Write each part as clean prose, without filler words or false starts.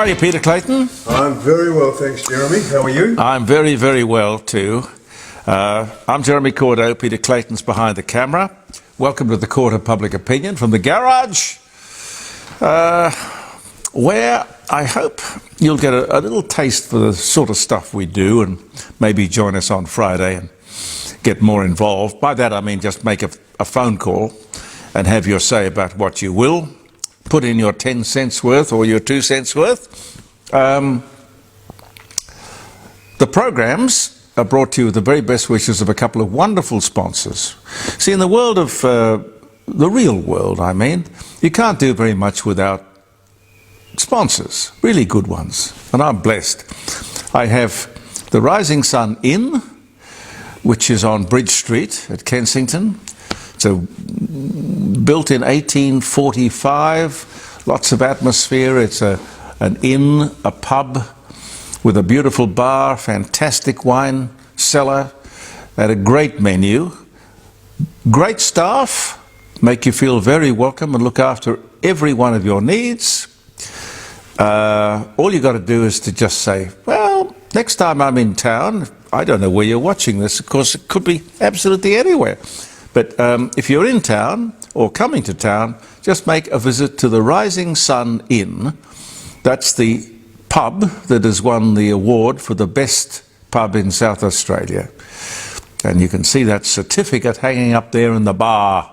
are you, Peter Clayton? I'm very well, thanks, Jeremy. How are you? I'm very, very well, too. I'm Jeremy Cordeaux. Peter Clayton's behind the camera. Welcome to the Court of Public Opinion from the garage, where I hope you'll get a little taste for the sort of stuff we do and maybe join us on Friday and get more involved. By that I mean just make a phone call and have your say about what you will. Put in your 10 cents worth or your 2 cents worth. The programs are brought to you with the very best wishes of a couple of wonderful sponsors. See, in the world of, the real world, I mean, you can't do very much without sponsors, really good ones. And I'm blessed. I have the Rising Sun Inn, which is on Bridge Street at Kensington. It's built in 1845, lots of atmosphere. It's an inn, a pub with a beautiful bar, fantastic wine cellar, and a great menu. Great staff, make you feel very welcome and look after every one of your needs. All you got to do is to just say, well, next time I'm in town, I don't know where you're watching this, of course it could be absolutely anywhere. But if you're in town or coming to town, just make a visit to the Rising Sun Inn. That's the pub that has won the award for the best pub in South Australia. And you can see that certificate hanging up there in the bar.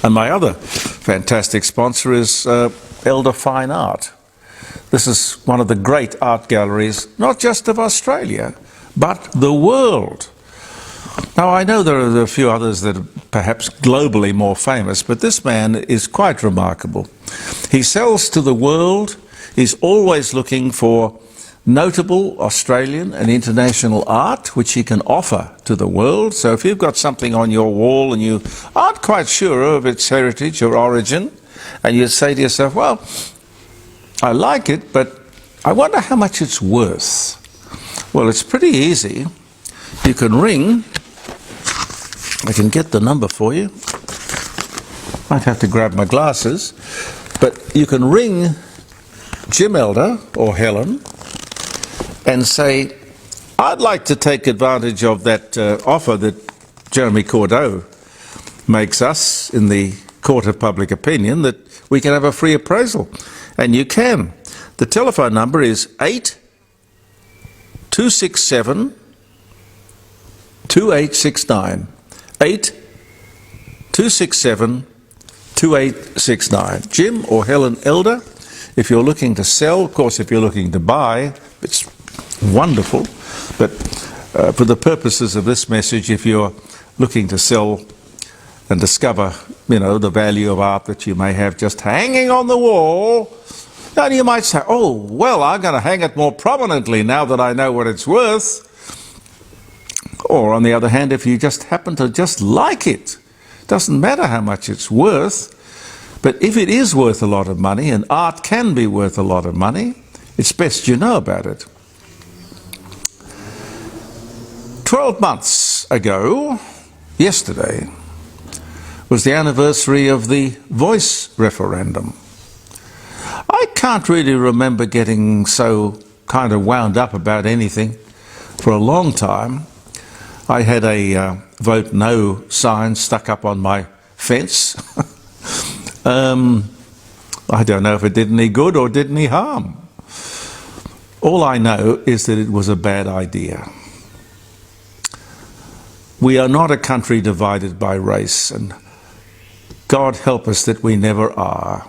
And my other fantastic sponsor is Elder Fine Art. This is one of the great art galleries, not just of Australia, but the world. Now, I know there are a few others that are perhaps globally more famous, but this man is quite remarkable. He sells to the world. He's always looking for notable Australian and international art which he can offer to the world. So if you've got something on your wall and you aren't quite sure of its heritage or origin, and you say to yourself, well, I like it, but I wonder how much it's worth. Well, it's pretty easy. You can ring. I can get the number for you. Might have to grab my glasses. But you can ring Jim Elder or Helen and say, I'd like to take advantage of that offer that Jeremy Cordeaux makes us in the Court of Public Opinion, that we can have a free appraisal. And you can. The telephone number is 8267 2869. 8267 2869. Jim or Helen Elder, if you're looking to sell, of course, if you're looking to buy, it's wonderful. But for the purposes of this message, if you're looking to sell and discover, the value of art that you may have just hanging on the wall, and you might say, oh, well, I'm going to hang it more prominently now that I know what it's worth. Or, on the other hand, if you just happen to just like it, doesn't matter how much it's worth, but if it is worth a lot of money, and art can be worth a lot of money, it's best you know about it. 12 months ago, yesterday, was the anniversary of the voice referendum. I can't really remember getting so kind of wound up about anything for a long time. I had a vote no sign stuck up on my fence. I don't know if it did any good or did any harm. All I know is that it was a bad idea. We are not a country divided by race, and God help us that we never are.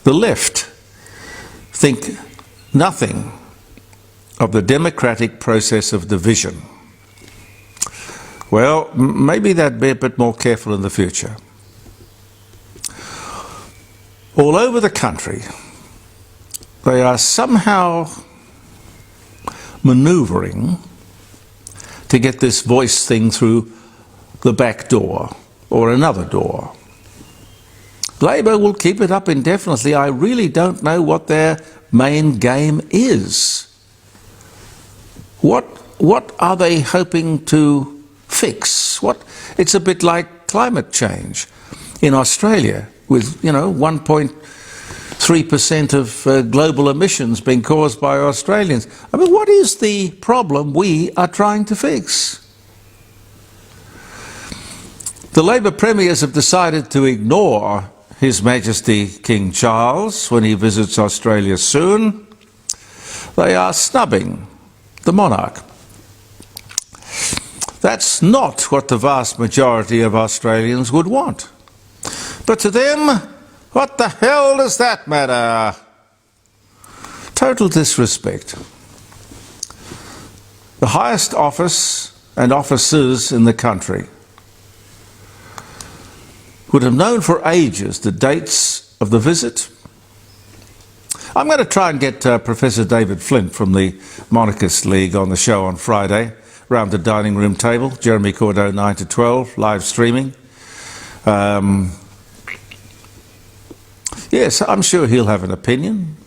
The left think nothing of the democratic process of division. Well, maybe they'd be a bit more careful in the future. All over the country, they are somehow manoeuvring to get this voice thing through the back door or another door. Labor will keep it up indefinitely. I really don't know what their main game is. What are they hoping to fix? It's a bit like climate change in Australia with, 1.5 3% of global emissions being caused by Australians. I mean, what is the problem we are trying to fix? The Labor premiers have decided to ignore His Majesty King Charles when he visits Australia soon. They are snubbing the monarch. That's not what the vast majority of Australians would want. But to them, what the hell does that matter? Total disrespect. The highest office and officers in the country would have known for ages the dates of the visit. I'm going to try and get Professor David Flint from the Monarchist League on the show on Friday, round the dining room table. Jeremy Cordeaux, 9 to 12, live streaming. Yes, I'm sure he'll have an opinion.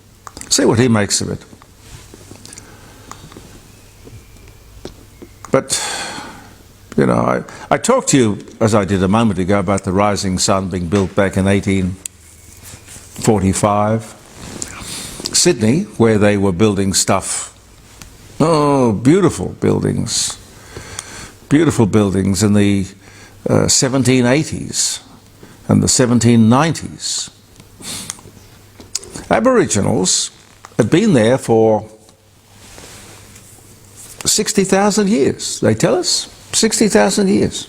See what he makes of it. But, you know, I talked to you, as I did a moment ago, about the Rising Sun being built back in 1845. Sydney, where they were building stuff. Oh, beautiful buildings in the 1780s and the 1790s. Aboriginals had been there for 60,000 years, they tell us. 60,000 years.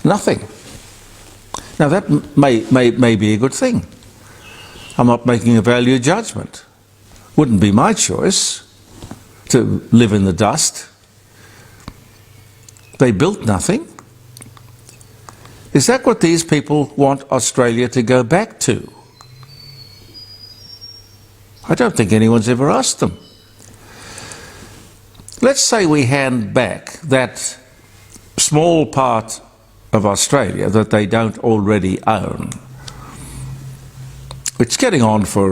Nothing. Now that may be a good thing. I'm not making a value judgment. Wouldn't be my choice to live in the dust. They built nothing. Is that what these people want Australia to go back to? I don't think anyone's ever asked them. Let's say we hand back that small part of Australia that they don't already own. It's getting on for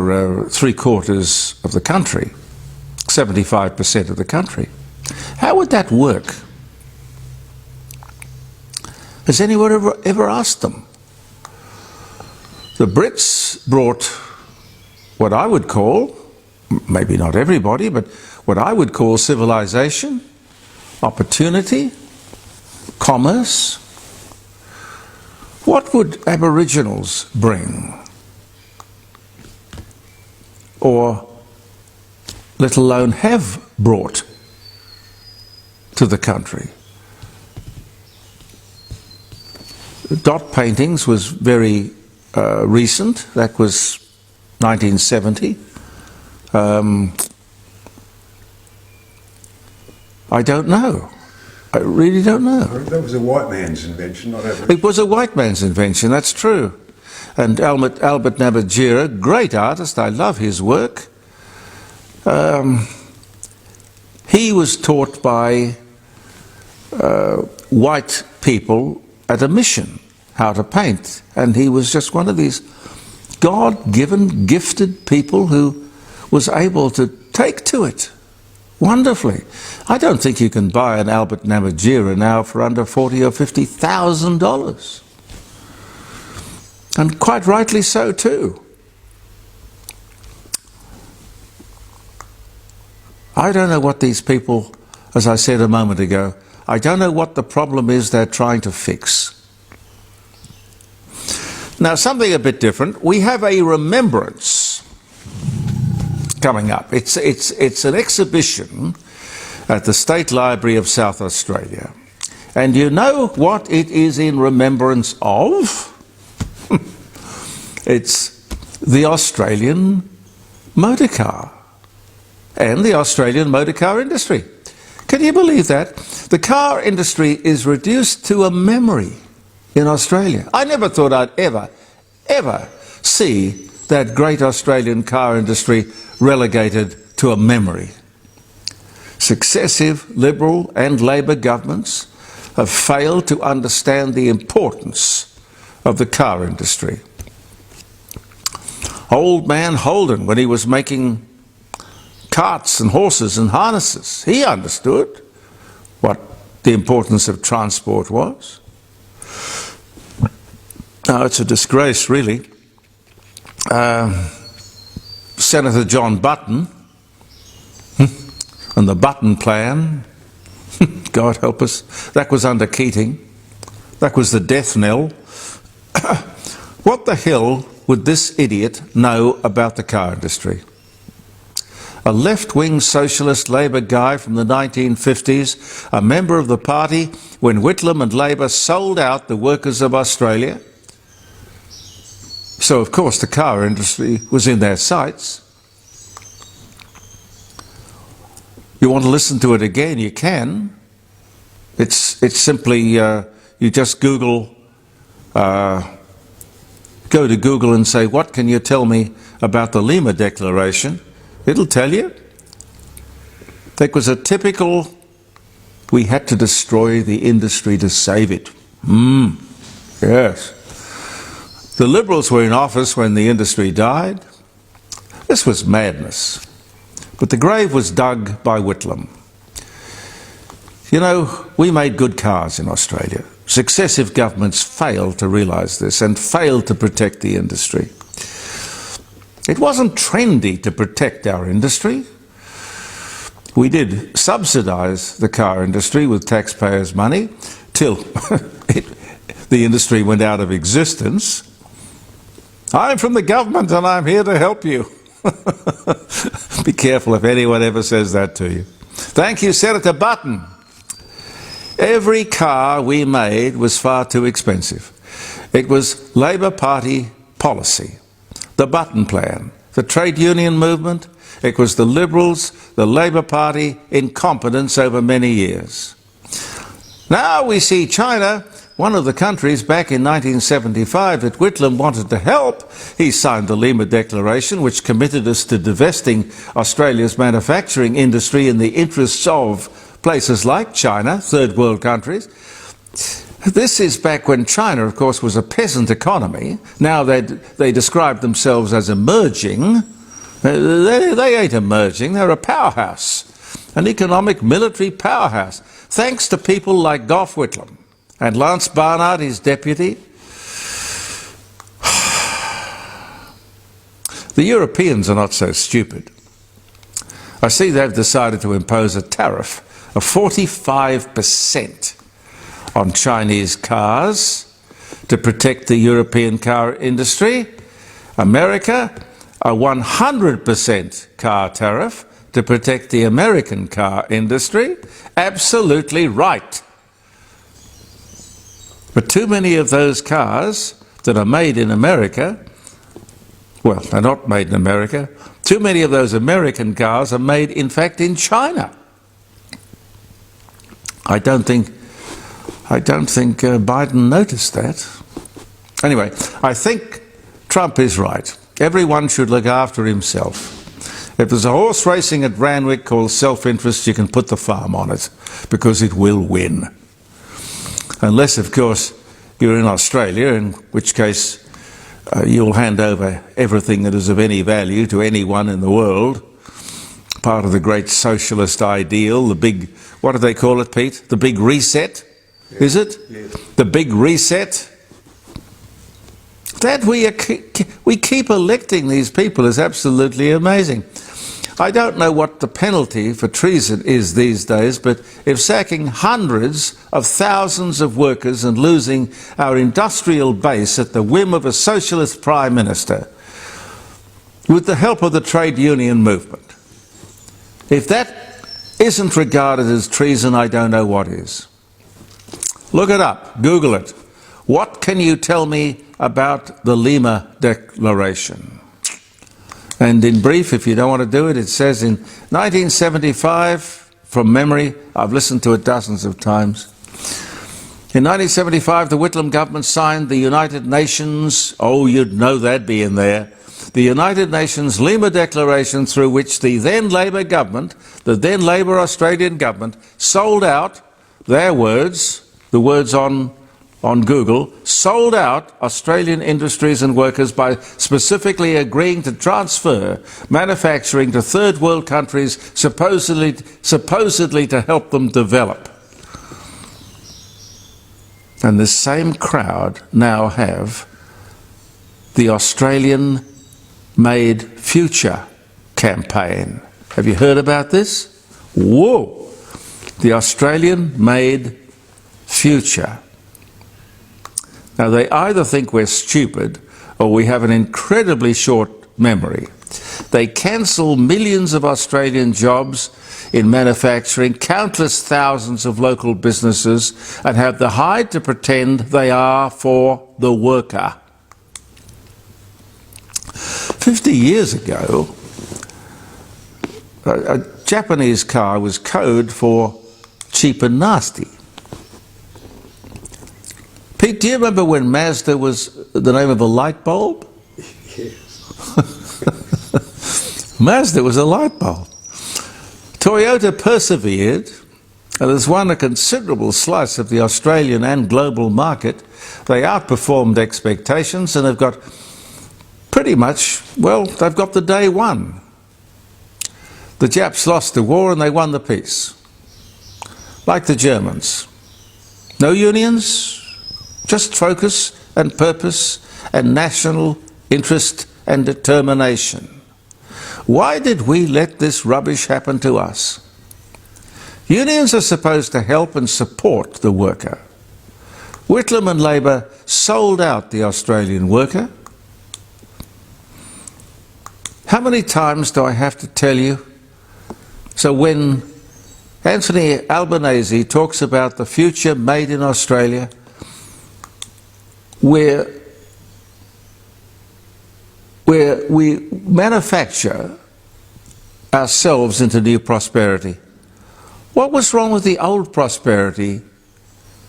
3/4 of the country, 75% of the country. How would that work? Has anyone ever asked them? The Brits brought what I would call, maybe not everybody, but what I would call civilization, opportunity, commerce. What would Aboriginals bring? Or let alone have brought to the country? Dot paintings was very recent. That was 1970. I don't know. I really don't know. That was a white man's invention, not Aboriginal. It was a white man's invention, that's true. And Albert Nabatjira, great artist, I love his work. He was taught by white people at a mission how to paint, and he was just one of these God-given, gifted people who was able to take to it wonderfully. I don't think you can buy an Albert Nabatjira now for under $40,000 or $50,000. And quite rightly so too. I don't know what these people, as I said a moment ago, I don't know what the problem is they're trying to fix. Now, something a bit different. We have a remembrance coming up. It's an exhibition at the State Library of South Australia. And you know what it is in remembrance of? It's the Australian motor car and the Australian motor car industry. Can you believe that? The car industry is reduced to a memory in Australia. I never thought I'd ever see that great Australian car industry relegated to a memory. Successive Liberal and Labor governments have failed to understand the importance of the car industry. Old man Holden, when he was making carts and horses and harnesses, he understood what the importance of transport was. Now, it's a disgrace, really. Senator John Button and the Button Plan, God help us, that was under Keating. That was the death knell. What the hell would this idiot know about the car industry? A left-wing socialist Labour guy from the 1950s, a member of the party when Whitlam and Labour sold out the workers of Australia. So, of course, the car industry was in their sights. You want to listen to it again, you can. It's simply, you just Google, go to Google and say, what can you tell me about the Lima Declaration? It'll tell you. That was a typical, we had to destroy the industry to save it. Yes. The Liberals were in office when the industry died. This was madness. But the grave was dug by Whitlam. You know, we made good cars in Australia. Successive governments failed to realise this and failed to protect the industry. It wasn't trendy to protect our industry. We did subsidise the car industry with taxpayers' money till the industry went out of existence. I'm from the government and I'm here to help you. Be careful if anyone ever says that to you. Thank you, Senator Button. Every car we made was far too expensive. It was Labour Party policy. The Button Plan, the trade union movement, it was the Liberals, the Labour Party incompetence over many years. Now we see China, one of the countries back in 1975 that Whitlam wanted to help. He signed the Lima Declaration, which committed us to divesting Australia's manufacturing industry in the interests of places like China, third world countries. This is back when China, of course, was a peasant economy. Now they describe themselves as emerging. They ain't emerging, they're a powerhouse, an economic military powerhouse, thanks to people like Gough Whitlam and Lance Barnard, his deputy. The Europeans are not so stupid. I see they've decided to impose a tariff of 45% on Chinese cars to protect the European car industry. America, a 100% car tariff to protect the American car industry. Absolutely right. But too many of those cars that are made in America, well, they're not made in America. Too many of those American cars are made, in fact, in China. I don't think Biden noticed that. Anyway, I think Trump is right. Everyone should look after himself. If there's a horse racing at Randwick called self-interest, you can put the farm on it, because it will win. Unless, of course, you're in Australia, in which case you'll hand over everything that is of any value to anyone in the world. Part of the great socialist ideal, the big, what do they call it, Pete? The big reset, is it? Yes. The big reset. That we keep electing these people is absolutely amazing. I don't know what the penalty for treason is these days, but if sacking hundreds of thousands of workers and losing our industrial base at the whim of a socialist prime minister, with the help of the trade union movement, if that isn't regarded as treason, I don't know what is. Look it up, Google it. What can you tell me about the Lima Declaration? And in brief, if you don't want to do it, it says in 1975, from memory, I've listened to it dozens of times. In 1975, the Whitlam government signed the United Nations, oh, you'd know that'd be in there, the United Nations Lima Declaration, through which the then Labour government, the then Labour Australian government, sold out, their words, the words on Google, sold out Australian industries and workers by specifically agreeing to transfer manufacturing to third world countries, supposedly to help them develop. And this same crowd now have the Australian-made future campaign. Have you heard about this? Whoa! The Australian-made future. Now, they either think we're stupid or we have an incredibly short memory. They cancel millions of Australian jobs in manufacturing, countless thousands of local businesses, and have the hide to pretend they are for the worker. 50 years ago, a Japanese car was code for cheap and nasty. Pete, do you remember when Mazda was the name of a light bulb? Yes. Mazda was a light bulb. Toyota persevered and has won a considerable slice of the Australian and global market. They outperformed expectations and have got pretty much, well, they've got the day won. The Japs lost the war and they won the peace. Like the Germans. No unions, just focus and purpose and national interest and determination. Why did we let this rubbish happen to us? Unions are supposed to help and support the worker. Whitlam and Labor sold out the Australian worker. How many times do I have to tell you? So when Anthony Albanese talks about the future made in Australia, where we manufacture ourselves into new prosperity. What was wrong with the old prosperity,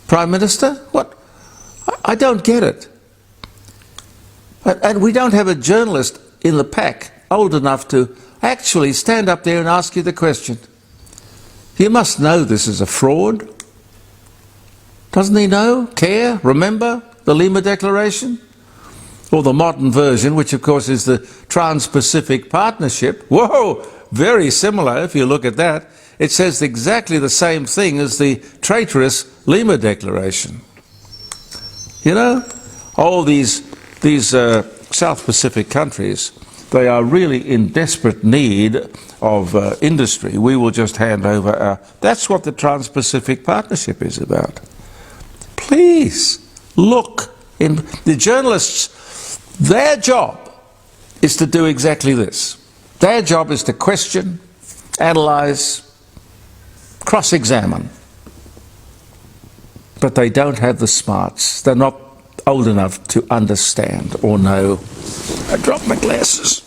Prime Minister? What? I don't get it. And we don't have a journalist in the pack old enough to actually stand up there and ask you the question. You must know this is a fraud. Doesn't he know? Care? Remember the Lima Declaration? Or the modern version, which of course is the Trans-Pacific Partnership. Whoa! Very similar if you look at that. It says exactly the same thing as the traitorous Lima Declaration. You know, all these South Pacific countries, they are really in desperate need of industry. We will just hand over our... That's what the Trans-Pacific Partnership is about. Please, look. The journalists, their job is to do exactly this. Their job is to question, analyse, cross-examine. But they don't have the smarts. They're not old enough to understand or know. I dropped my glasses.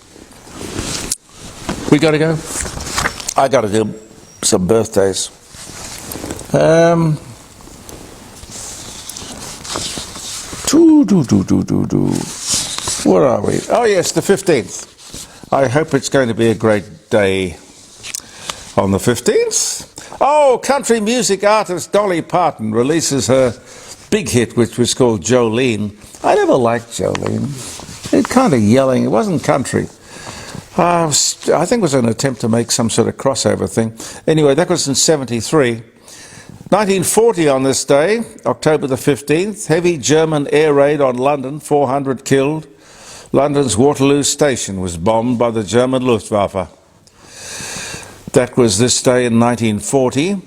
We got to go? I got to do some birthdays. Where are we? Oh yes, the 15th. I hope it's going to be a great day on the 15th. Oh, country music artist Dolly Parton releases her big hit, which was called Jolene. I never liked Jolene. It kind of yelling. It wasn't country. I think it was an attempt to make some sort of crossover thing. Anyway, that was in 73. 1940 on this day, October the 15th, heavy German air raid on London, 400 killed. London's Waterloo Station was bombed by the German Luftwaffe. That was this day in 1940.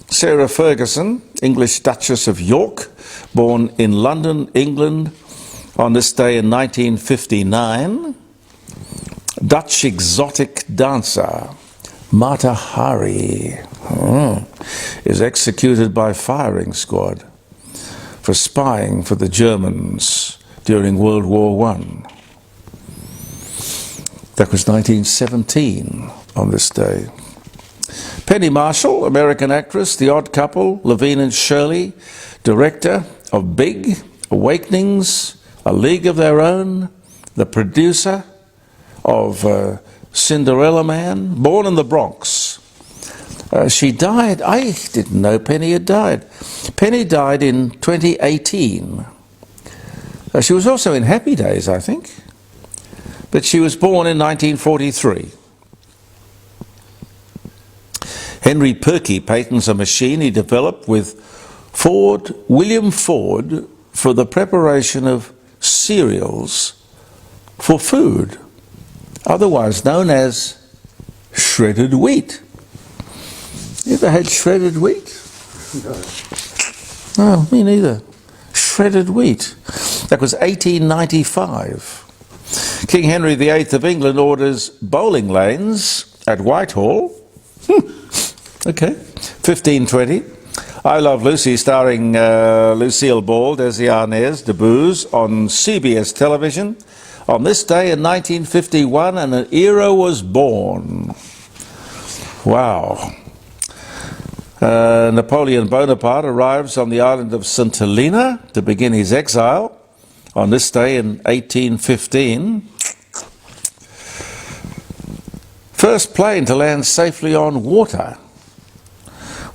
Sarah Ferguson, English Duchess of York, born in London, England, on this day in 1959. Dutch exotic dancer Mata Hari is executed by firing squad for spying for the Germans during World War I. That was 1917 on this day. Penny Marshall, American actress, The Odd Couple, Laverne and Shirley, director of Big, Awakenings, A League of Their Own, the producer of Cinderella Man, born in the Bronx. She died, I didn't know Penny had died. Penny died in 2018. She was also in Happy Days, I think. But she was born in 1943. Henry Perky patents a machine he developed with William Ford, for the preparation of cereals for food, otherwise known as shredded wheat. You ever had shredded wheat? No. No, me neither. Shredded wheat. That was 1895. King Henry VIII of England orders bowling lanes at Whitehall. Okay. 1520. I Love Lucy, starring Lucille Ball, Desi Arnaz, debuts on CBS television. On this day in 1951, and an era was born. Wow. Napoleon Bonaparte arrives on the island of St. Helena to begin his exile. On this day in 1815. First plane to land safely on water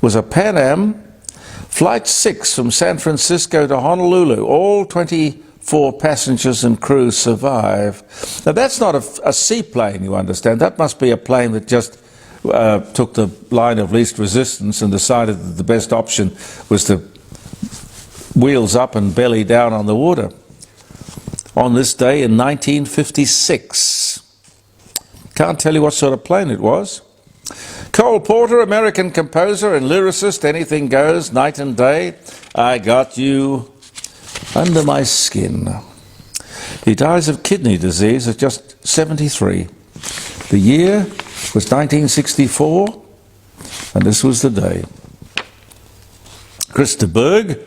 was a Pan Am Flight 6 from San Francisco to Honolulu. All 24 passengers and crew survive. Now that's not a seaplane, you understand. That must be a plane that just took the line of least resistance and decided that the best option was to wheels up and belly down on the water. On this day in 1956. Can't tell you what sort of plane it was. Cole Porter, American composer and lyricist, anything goes, night and day. I got you under my skin. He dies of kidney disease at just 73. The year was 1964, and this was the day. Chris de Burgh,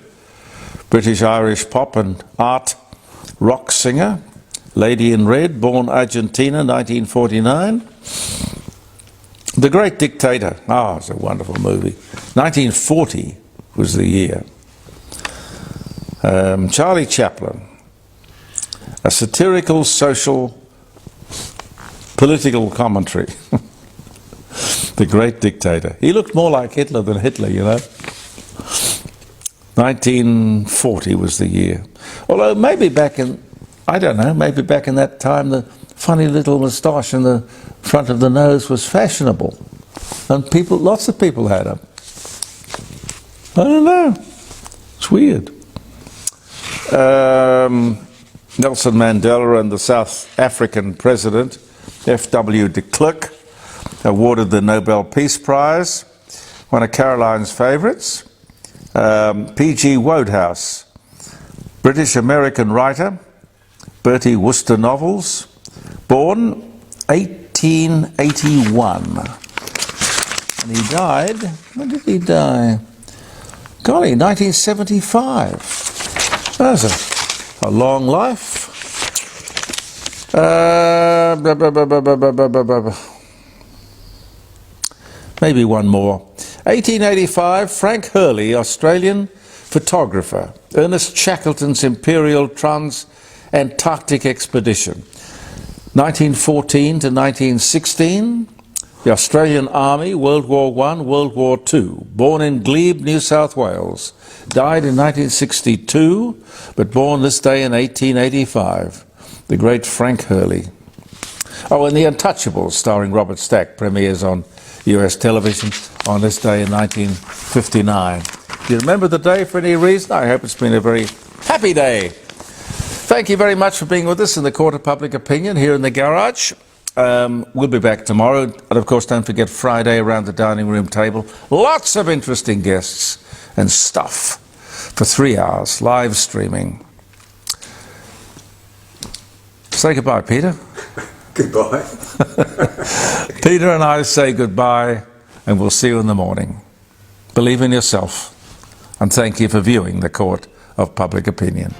British-Irish pop and art rock singer, Lady in Red, born Argentina, 1949. The Great Dictator, it's a wonderful movie. 1940 was the year. Charlie Chaplin, a satirical, social, political commentary. The Great Dictator. He looked more like Hitler than Hitler, you know. 1940 was the year. Although maybe back in, I don't know, maybe back in that time the funny little moustache in the front of the nose was fashionable. And people, lots of people had them. I don't know. It's weird. Nelson Mandela and the South African president, F.W. de Klerk, awarded the Nobel Peace Prize. One of Caroline's favourites, P.G. Wodehouse, British-American writer, Bertie Wooster novels, born 1881. And he died, when did he die? Golly, 1975. That's a long life. Maybe one more. 1885, Frank Hurley, Australian photographer. Ernest Shackleton's Imperial Trans-Antarctic Expedition. 1914 to 1916, the Australian Army, World War I, World War II. Born in Glebe, New South Wales. Died in 1962, but born this day in 1885. The great Frank Hurley. Oh, and The Untouchables, starring Robert Stack, premieres on US television on this day in 1959. Do you remember the day for any reason? I hope it's been a very happy day. Thank you very much for being with us in the Court of Public Opinion here in the garage. We'll be back tomorrow. And of course, don't forget Friday around the dining room table. Lots of interesting guests and stuff for 3 hours, live streaming. Say goodbye, Peter. Goodbye. Peter and I say goodbye, and we'll see you in the morning. Believe in yourself, and thank you for viewing the Court of Public Opinion.